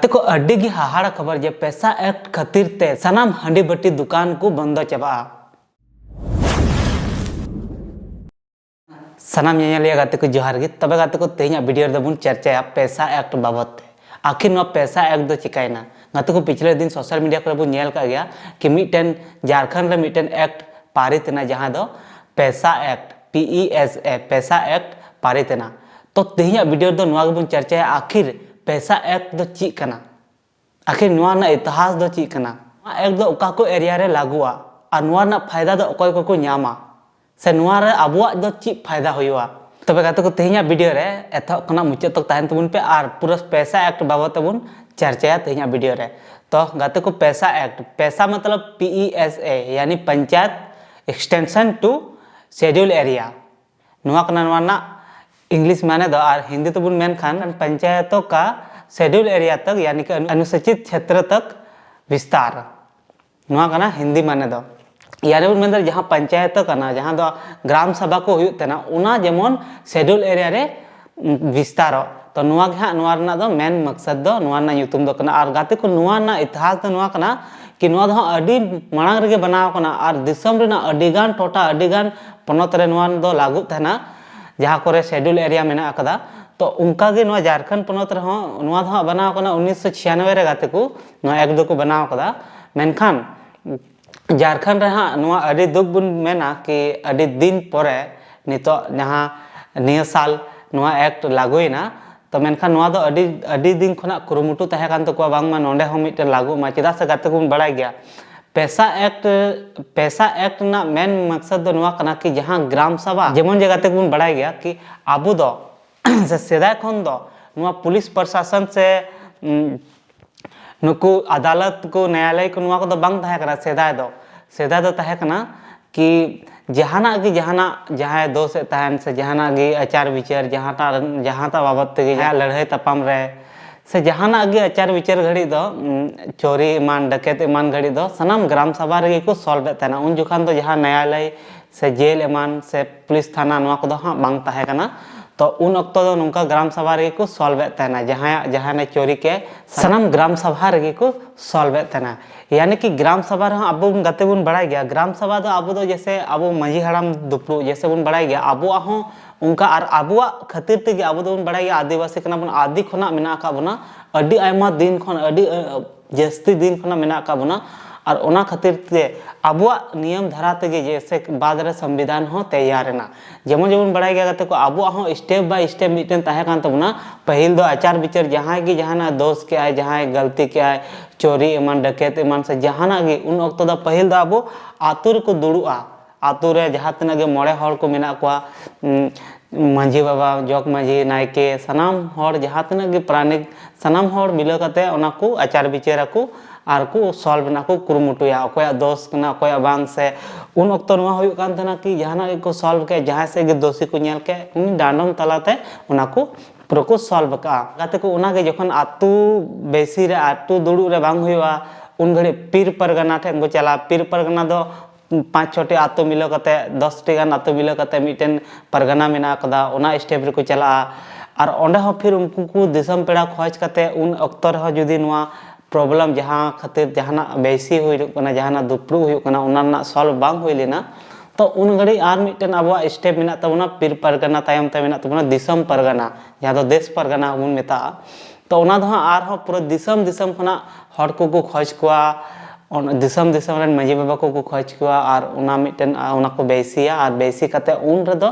देखो अड्डी की हाहाड़ा खबर जे पैसा एक्ट खातिर ते सनाम हंडी बट्टी दुकान को बंद चबा सनाम नेलिया गाते को जोहार गे तबे गाते को तेहिया वीडियो दबुन चर्चा पैसा एक्ट बाबत आखिर नो पैसा एक्ट दो चिकायना गाते को पिछले दिन सोशल मीडिया पर बुन नेल का गया कि मिटन झारखंड रे मिटन एक्ट पारित ना जहां दो पैसा एक्ट PESA पैसा एक्ट पारित ना तो तेहिया वीडियो दो नवा बुन चर्चा आखिर पैसा एक्ट दो ची कना आखिर नवा ना इतिहास दो ची कना एक्ट दो ओका को एरिया रे लागुआ और नवा ना फायदा दो ओकय को न्यामा से नवा रे अबुआ दो ची फायदा होयुआ तबे गाते को तेहिया वीडियो रे एथक कना मुचे तक ताहन तबुन पे और पूरा पैसा एक्ट बाबत तबुन चर्चा तेहिया वीडियो रे तो गाते को पैसा एक्ट पैसा मतलब PESA यानी panchayat extension to schedule area नवा कना नवा ना इंग्लिश माने दो और हिंदी तो बुन मेन खान पंचायतों का शेड्यूल एरिया तक यानी कि अनुसूचित क्षेत्र तक विस्तार नवा कना हिंदी माने दो यानी बुन मेन जहां पंचायत कना जहां दो ग्राम सभा को हुयुत तना उना जेमन शेड्यूल एरिया रे विस्तार तो नवा के नवा रना दो मेन मकसद दो नवा ना युतुम दो कना और गाते को नवा ना इतिहास दो नवा कना कि नवा दो अडी मांग रे बनाव कना और दिसम रेना अडीगान टोटा अडीगान पनत रे नवा दो लागू तना जहाँ को शेड्यूल एरिया में अकदा तो उनका गे नवा झारखंड पनत रे नवा दो बनाव कना 1996 रे गाते को नवा एक दो को बनाव कदा मेनखान झारखंड रे नवा अडी दुख बुन मेना कि अडी दिन परे नितो जहाँ निया साल नवा एक्ट लागुइना तो मेनखान नवा दो अडी दिन खना कुरुमुटु तहे कान तको बांगमा नोंडे हम मिटे लागू मा चेदा से गाते को बड़ाय गया पैसा एक्ट ना मेन मकसद दो नवा कना कि जहां ग्राम सभा जेमन जगह तक बुन बड़ाय गया कि आबू दो से सेदा खन दो नवा पुलिस प्रशासन से नुकु अदालत को न्यायालय को नवा को दो बांग तहे कना सेदा दो तहे कना कि जहाना जहां दोष तहन से जहाना गे आचार विचार जहां ता बाबत के लड़ाई तपाम रे से जहाना गे आचार विचार घड़ी दो चोरी मान डकैत मान घड़ी दो सनाम ग्राम सभा रे को सॉल्व तना उन जुखान दो जहां न्यायालय से जेल एमान से पुलिस थाना नवा को दो हां बांग तहे कना तो उन अक्तो दो नुका ग्राम सभा रे को सॉल्व तना जहां ने चोरी के सनाम ग्राम सभा रे को सॉल्व तना यानी कि ग्राम सभा रे अब गते बुन बड़ाय गया ग्राम सभा दो अब दो जैसे अब मांझी हराम दुपड़ू जैसे बुन बड़ाय गया अब हो उनका और अबुआ खातिर ते अब दो बड़ाय गया आदिवासी कना बुन आदि खना मेना का बुना अडी आयमा दिन खन अडी जस्ती दिन खना मेना का बुना और ओना खातिर ते अबुआ नियम धारा ते जैसे बाद रे संविधान हो तैयार ना जेमन जेमन बड़ाय गया गते को अबुआ हो स्टेप बाय स्टेप मिटन ताहे कान तबना पहिल दो आचार विचार जहां की जहाना दोष के आए जहां गलती के आए चोरी एमान डकैत एमान से जहाना गे उन वक्त दा पहिल दा अबो आतुर को दुड़ुआ आतु रे जहां तना गे मोड़े हर को मेना को मांझी बाबा जग मांझी नायके सनाम हर जहां तना गे प्राणिक सनाम हर मिला कते ओना को आचार विचार को आर को सॉल्व ना को कुरुमुटुया अकोया दोष कना अकोया बांग से उन वक्त नवा होय कान तना कि जहाना को सॉल्व के जहां से गे दोषी को नेल के उन डांडम तलाते ओना को पूरा को सॉल्व का गाते को ओना गे जखन आतु बेसी रे आतु दुड़ु रे बांग होयवा उन घड़ी पीर परगना ठे को चला पीर परगना दो 5-6 आतु मिलो कते 10 टी गान आतु मिलो कते मिटन परगना मेना कदा ओना स्टेप रे को चला और ओंडे हो फिर उनको को दिसम पेड़ा खोज कते उन अक्तर हो जदी नवा प्रॉब्लम जहां खातिर जहाना बेसी होय कना जहाना दुपड़ू होय कना ओना ना सॉल्व बांग होय लेना तो उन घड़ी आर मिटन अबवा स्टेप मेना तबना पीर परगना तायम ते मेना तबना दिसम परगना जहां दो देश परगना बुन मेता तो ओना दो आर हो पूरा दिसम खना हर को खोज कोआ दिसम रे मांझी बाबा को खोज कोआ और ओना मिटन ओना को बेसिया और बेसी कते उन रे दो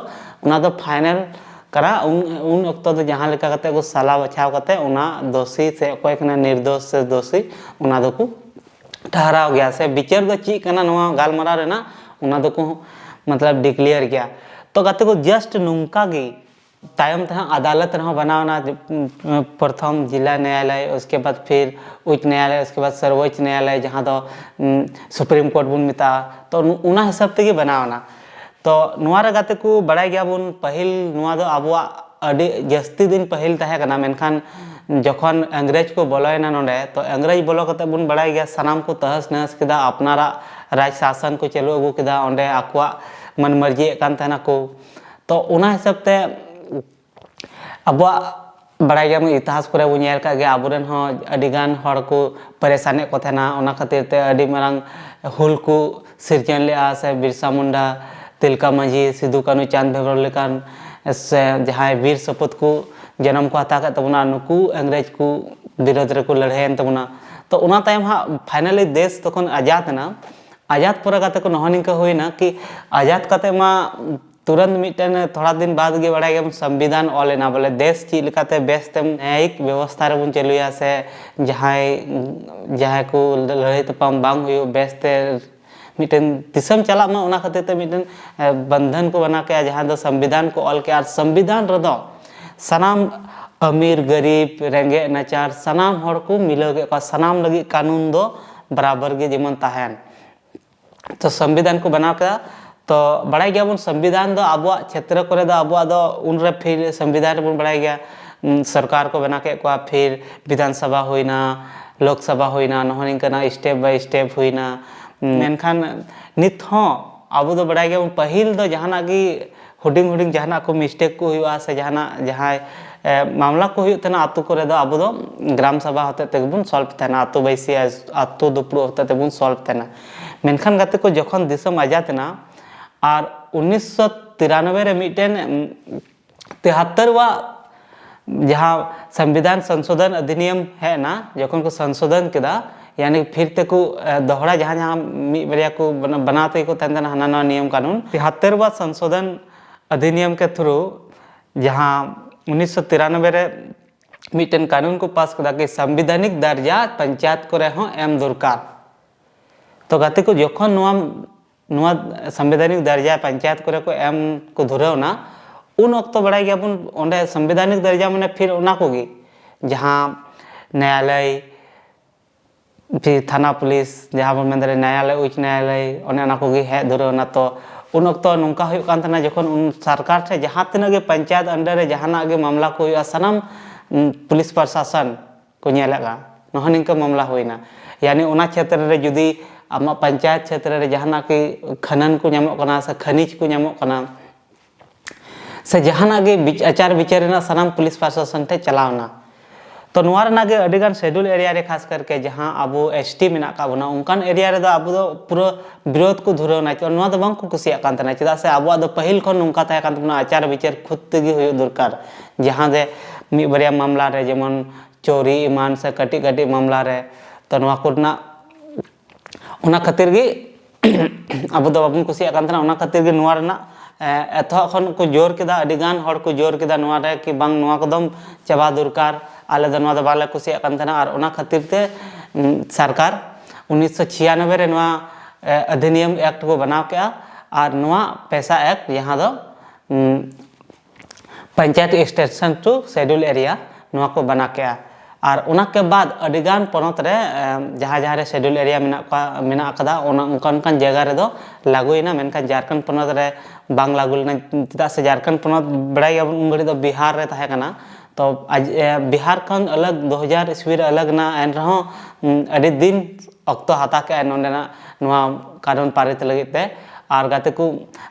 ओना दो फाइनल करा उन अक्तो दो जहां लेका कते को सला बचाव कते ओना दोषी से कोई कना निर्दोष से दोषी ओना दो को ठहराव गया से विचार दो ची कना नवा गालमारा रे ना ओना दो को मतलब डिक्लेयर किया तो गाते को जस्ट नुंका गे तायम तह अदालत रहा बनावना प्रथम जिला न्यायालय उसके बाद फिर उच्च न्यायालय उसके बाद सर्वोच्च न्यायालय जहाँ दो सुप्रीम कोर्ट बुन मिता तो उना हिसाब ते बनावना तो नुआ रे गाते को बड़ाय गया बुन पहिल नुआ दो अबुआ अडी जस्ती दिन पहिल तहे कना मेनखान जखन अंग्रेज को बोलयना नोंडे तो अंग्रेज बोलो कते बुन बड़ाय गया सनाम को तहस नहस केदा अपनारा राज शासन को चलो अगु केदा ओंडे आकुआ मन मर्जी कान तहना को तो उना हिसाब ते अबुआ बड़ा गया इतिहास को नेल का गया आबोरेन हो अडिगान हड़ को परेशानी को थेना ओना खातिर ते अडी मारंग हुल को सिरजन लेआ से बिरसा मुंडा तिलका मांझी सिदू कानू चांद भैरव लेकान से जहां वीर सपूत को जन्म को हता तबना नुकू अंग्रेज को विरोध रे को लड़ाईन तबना तो ओना तायम हा फाइनली देश तखन आजाद ना आजाद पर गाते को नहनिंग का होइना कि आजाद काते मा तुरंत मिटन थोड़ा दिन बाद गे बड़ा गया संविधान ऑलेना बोले देश ची लेकाते बेस्ट न्यायिक व्यवस्था रे बुन चलुया से जहां जहां को लड़ाई तपाम बांग हुयो बेस्ट मिटन दिसम चला मा ओना खातिर ते मिटन बंधन को बना के जहां दो संविधान को ऑल के और संविधान रे दो सनाम अमीर गरीब रेंगे नाचार सनाम हड़ को मिलो के सनाम लगी कानून दो बराबर गे जेमन ताहन तो संविधान को बना के तो बड़ा गया बन संविधान दो अब क्षेत्र करे दो अब दो उन रे फिर संविधान बन बड़ा गया सरकार को बना के को फिर विधानसभा होइना लोकसभा होइना नहनिंग कना स्टेप बाय स्टेप होइना मेनखान नित हो अब दो बड़ा गया पहिल दो जहाना की हुडिंग हुडिंग जहाना को मिस्टेक को हुआ से जहाना जहां मामला को हुई तना आतु करे दो अब दो ग्राम सभा होते ते बुन सॉल्व तना आतु बैसी आतु दुपड़ो होते ते बुन सॉल्व तना मेनखान गाते को जखन दिसम आजाद ना और 1993 रे मिटन 73वां जहां संविधान संशोधन अधिनियम है ना जखन को संशोधन केदा यानी फिर ते को दोहरा जहां जहां मी बरिया को बनाते को तंदन हना नियम कानून 73वां संशोधन अधिनियम के थ्रू जहां 1993 रे मिटन कानून को पास कदा कि संवैधानिक दर्जा पंचायत को हो एम दरकार तो गाते को जखन नुआ संवैधानिक दर्जा पंचायत को एम को धुरवना उन वक्त बड़ा गया बुन ओंडे संवैधानिक दर्जा माने फिर ओना कोगी जहां न्यायालय फिर थाना पुलिस जहां बन मेंदरे न्यायालय उच्च न्यायालय ओने ओना कोगी हे धुरवना तो उन वक्त नौका हुई कान तना जखन उन सरकार से जहां तिना गे पंचायत अंडर रे जहाना गे मामला को हुआ सनम पुलिस प्रशासन को नेलगा नहनिंग का मामला होइना यानी ओना क्षेत्र रे जुदी आमा पंचायत क्षेत्र रे जहाना के खनन को नामो कना से खनिज को नामो कना से जहाना गे आचार विचार ना सनाम पुलिस प्रशासन थे चलावना तो नुआर गे अडिगान शेड्यूल एरिया रे खास करके जहां अबो एसटी मिना का बना उनकान एरिया रे अबो दो पूरा विरोध को धुरवना तो नुआ दो बांग को कुसिया कान तना चदा से अबो दो पहिल खन उनका ता कान तना आचार विचार खुद तेगी होय दरकार जहां दे मी बरिया मामला रे जेमन चोरी ईमान से कटी कटी मामला रे तो नुआ कोना ओना खातिर गे अब दो बाबन कुसिया कान तना ओना खातिर गे नुआ रना एथो खन को जोर केदा अडिगान हड़ को जोर केदा नुआ रे कि बांग नुआ कदम चबा दरकार आले द नुआ द बाले कुसिया कान तना और ओना खातिर ते सरकार 1996 रे नुआ अधिनियम एक्ट को बनाव के और नुआ पैसा एक्ट यहाँ दो panchayat extension to schedule area नुआ को बना के और उना के बाद अडिगान पनत रे जहां जहां रे शेड्यूल एरिया मिना कदा उनकान जगह रे दो लागुइना मेनका झारखंड पनत रे बांग लागुलना चदा से झारखंड पनत बड़ाई उंगड़ी दो बिहार रे ताहे कना तो आज बिहार खन अलग 2000 ईस्वी रे अलग ना एन रहो अडी दिन अक्तो हाता के नोंडेना नुआ कानून पारित लगिते और गाते को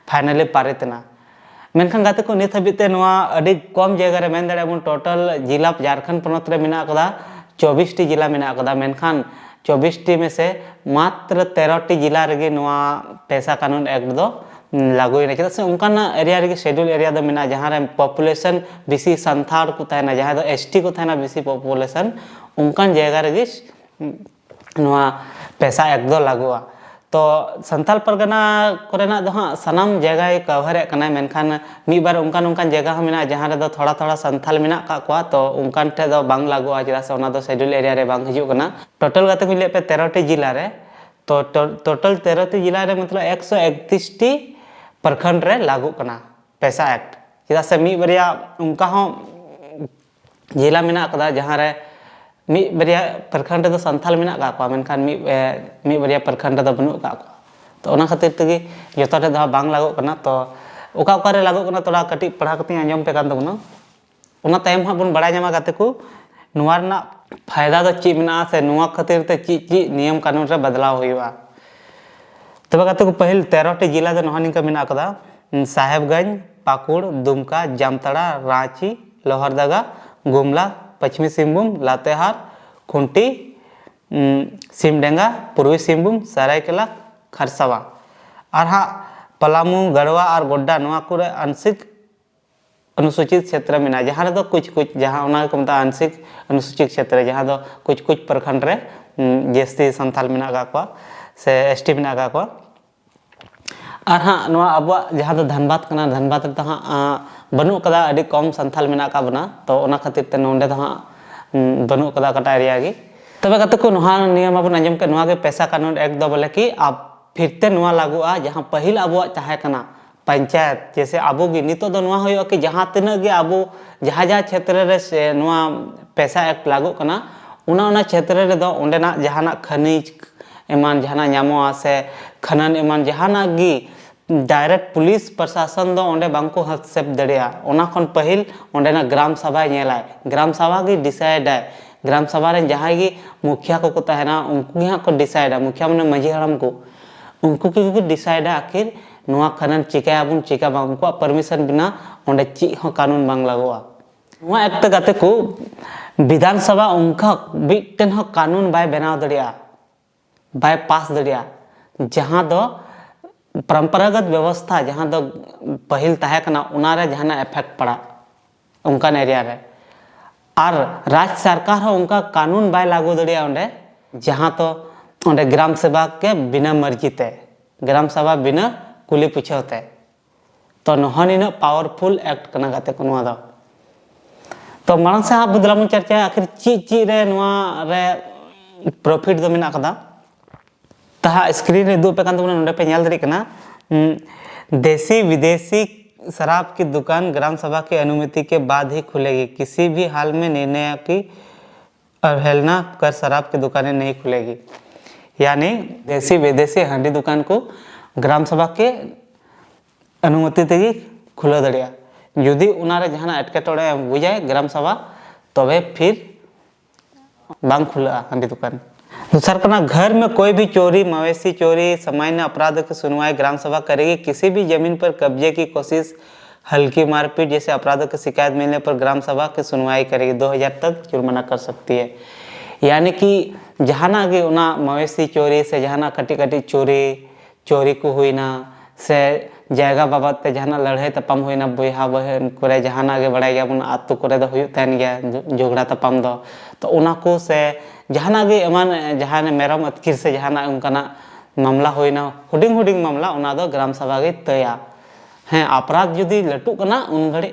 फाइनली पारित ना मेनखान गाते को नित हबिते नुआ अडी कम जगह रे मेन दड़े टोटल जिला झारखंड पनत रे मिना कदा 24 टी जिला मिना कदा मेनखान 24 टी में से मात्र 13 टी जिला रे नुआ पैसा कानून एक्ट दो लागू ने चदा से उनकान एरिया रे शेड्यूल एरिया दो मिना जहां रे पॉपुलेशन बेसी संथाल को ताना जहां दो एसटी को ताना बेसी पॉपुलेशन उनकान जगह रे नुआ पैसा एक्ट दो लागुआ तो संथाल परगना कोरेना दो हाँ सनाम जगह कवर कना मेनखान मी बार उनकान उनकान जगह मिना जहां रे दो थोड़ा थोड़ा संथाल मिना का को तो उनकान ठे दो बांग लागुआ चदा से ओना दो शेड्यूल एरिया रे बांग हिजु कना टोटल गाते मिले पे 13 टी जिला रे तो टोटल 13 टी जिला रे मतलब 131 टी प्रखंड रे लागू कना पैसा एक्ट चदा से मी बरिया उनका हो जिला मिना कदा जहां रे मी बरिया प्रखंड दो संथाल मिना का मेनखान मी बरिया प्रखंड दो बनु का तो ओना खातिर तेगी जतो रे दो बांग लागो कना तो ओका ओका रे लागो कना तोड़ा कटी पढ़ा कती आंजम पे कान दबना ओना टाइम हा बन बड़ा जमा गाते को नुआ रना फायदा दो ची मिना से नुआ खातिर ते ची नियम कानून रे बदलाव होइबा तबे गाते को पहिल 13 टी जिला दो नहनिं का मिना कदा साहेबगंज पाकुड़ दुमका जामताड़ा रांची लोहरदगा गुमला पश्चिमी सिंहभूम, लातेहार, खुंटी, सिमडेगा पूर्वी सिंहभूम, सरायकेला, खरसावा और हाँ पलामू, गढ़वा और गोड्डा नवा कोरे आंशिक अनुसूचित क्षेत्र में जहाँ दो कुछ जहाँ को मतलब आंशिक अनुसूचित क्षेत्र जहाँ दो कुछ प्रखंड रे जस्ती संथाल में से एसटी में और हाँ नवा अब जहाँ दो धनबाद कना धनबाद तो हाँ बनू कदा अभी कम संथाल में बना तो ओना खातिर ते नोंडे तो हाँ बनू कदा कटा एरिया गी तबे कते को नोहा नियम अब आंजम के नोहा के पैसा कानून एक दो बोले कि अब फिरते नोहा लागुआ जहाँ पहिल अब चाहे कना पंचायत जैसे आबो गी नितो दो नोहा होयो कि जहाँ तिना गे आबो जहाँ क्षेत्र रे से नोहा पैसा एक लागू कना उना क्षेत्र रे दो ओंडेना जहाना खनिज एमान जहाना ᱧᱟᱢᱚᱜᱼᱟ से खनन एमान जहाना गी डायरेक्ट पुलिस प्रशासन दो ओंडे बांको हस्तक्षेप दड़िया ओना खन पहिल ओंडेना ग्राम सभा नेलाय ग्राम सभा गी डिसाइड है ग्राम सभा रे जहां गी मुखिया को तहना उनको गी को डिसाइड है मुखिया माने माझी हराम को उनको की डिसाइड है आखिर नोआ खनन चिकायाबुन चिका बांग उनको परमिशन बिना ओंडे ची हो कानून बांग लागोआ नोआ एकते गाते को विधानसभा उनका बिटन हो कानून बाय बनाव दड़िया बाय पास दड़िया जहां दो परंपरागत व्यवस्था जहां दो पहिल तहे कना उनारे जहाना इफेक्ट पड़ा उनका एरिया रे और राज्य सरकार हो उनका कानून बाय लागू दड़िया ओंडे जहां तो ओंडे ग्राम सभा के बिना मर्जी ते ग्राम सभा बिना कुली पूछते तो नहन पावरफुल एक्ट कना गाते को नोआ दो तो मांग से आप बुदलाम चर्चा आखिर ची रे नोआ रे प्रॉफिट दो मिना कदा तहा स्क्रीन रे दो पे कान नोंडे पे नेल दरी कना देसी विदेशी शराब की दुकान ग्राम सभा की अनुमति के बाद ही खुलेगी किसी भी हाल में निर्णय की अवहेलना कर शराब की दुकानें नहीं खुलेगी यानी देसी विदेशी हांडी दुकान को ग्राम सभा के अनुमति तेगी खुला दड़िया यदि उनारे जहाना एटकेटोड़े बुझाए ग्राम सभा तबे फिर बांग खुला हांडी दुकान दूसरा कना घर में कोई भी चोरी मवेशी चोरी सामान्य अपराध की सुनवाई ग्राम सभा करेगी किसी भी जमीन पर कब्जे की कोशिश हल्की मारपीट जैसे अपराधों की शिकायत मिलने पर ग्राम सभा की सुनवाई करेगी 2000 तक जुर्माना कर सकती है यानी कि जहाना गे उना मवेशी चोरी से जहाना कटी कटी चोरी को हुई ना से जायगा बाबत ते जहाना लड़ाई तपम हुई ना बोहा बहन करे जहाना गे बड़ाई गया आतु करे दो हुई तहन गया झगड़ा तपम दो तो उना को से जहाना गे एमान जहाने मेरम अतकिर से जहाना उनकाना मामला हुई ना हुडिंग मामला उना दो ग्राम सभा गे तया हैं अपराध जुदी लटू कना उन घड़ी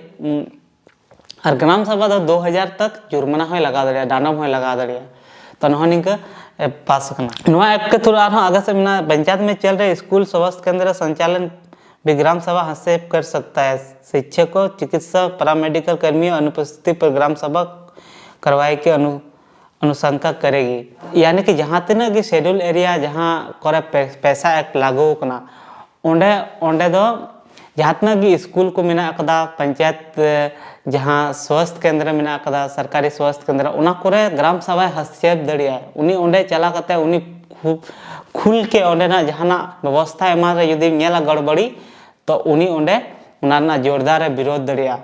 और ग्राम सभा दो 2000 तक जुर्माना हो लगा दड़िया डांडम हो लगा दड़िया तो नहन इनका पास करना नोआ एक के थ्रू आगे से मिना पंचायत में चल रहे स्कूल स्वास्थ्य केंद्र संचालन भी ग्राम सभा हस्तक्षेप कर सकता है शिक्षकों चिकित्सा पैरामेडिकल कर्मियों अनुपस्थिति पर ग्राम सभा कार्रवाई की अनुशंसा करेगी यानी कि जहाँ तना कि शेड्यूल एरिया जहाँ करे पैसा एक लागू करना ओंडे दो जहाँ तना कि स्कूल को मिना कदा पंचायत जहाँ स्वास्थ्य केंद्र मिना कदा सरकारी स्वास्थ्य केंद्र उना करे ग्राम सभा हस्तक्षेप दड़िया उनी ओंडे चला करते उनी खुल के ओंडे ना जहाना व्यवस्था एमा रे यदि नेला गड़बड़ी तो उनी ओंडे उना जोरदार विरोध दड़िया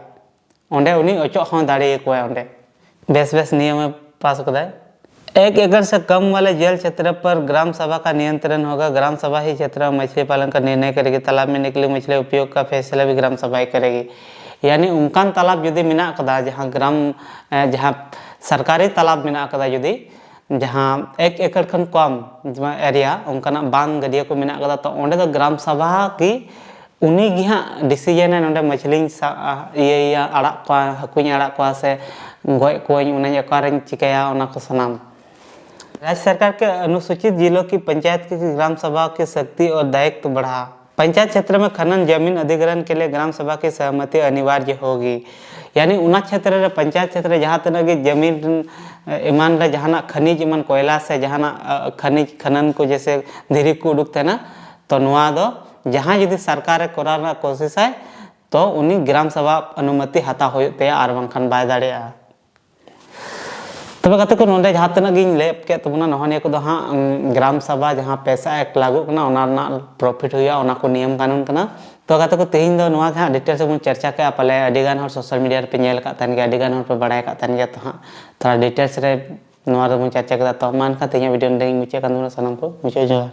ओंडे उनी अचो हों दाड़े को ओंडे बेस नियम पास कदा 1 एकड़ से कम वाले जल क्षेत्र पर ग्राम सभा का नियंत्रण होगा ग्राम सभा ही क्षेत्र में मछली पालन का निर्णय करेगी तालाब में निकली मछली उपयोग का फैसला भी ग्राम सभा ही करेगी यानी उनकान तालाब यदि मिना कदा जहाँ जहाँ सरकारी तालाब मिना कदा यदि जहाँ 1 एकड़ खन कम एरिया उनकाना बांध गडिया को मिना कदा तो ओंडे तो ग्राम सभा की उन्हीं गी हाँ डिसीजन है नोंडे मछली ये आड़ा को हकुኝ आड़ा को से गoj कोई उन्हें अकारण चिकाया उना को सनाम राज्य सरकार के अनुसूचित जिलों की पंचायत की ग्राम सभा की शक्ति और दायित्व बढ़ा पंचायत क्षेत्र में खनन जमीन अधिग्रहण के लिए ग्राम सभा की सहमति अनिवार्य होगी यानी उना क्षेत्र रे पंचायत क्षेत्र जहाँ तक कि जमीन ईमान रे जहाना खनिज ईमान कोयला से जहाना खनिज खनन को जैसे धीरे को उड़ुकते ना तो नुआ दो जहाँ यदि सरकार कराना कोशिश है तो उन्हीं ग्राम सभा अनुमति हता होते आर बांखान बाय दाड़िया तब कते को नोंडे जहाँ तक गिन लेप के तबना नहनिया को हाँ ग्राम सभा जहाँ पैसा एक लागू कना प्रॉफिट हुआ को नियम कानून कना तो गाते को तेहिं दो नुआ के हाँ डिटेल्स बन चर्चा के पले अडिगान हर सोशल मीडिया पे नेल का तन गया अडिगान हर पे बड़ाय का तन गया तो हाँ थोड़ा डिटेल्स रे नुआ रे बन चर्चा के तो मान का तेहिं वीडियो ने मुचे का सनम को मुचे जोहार।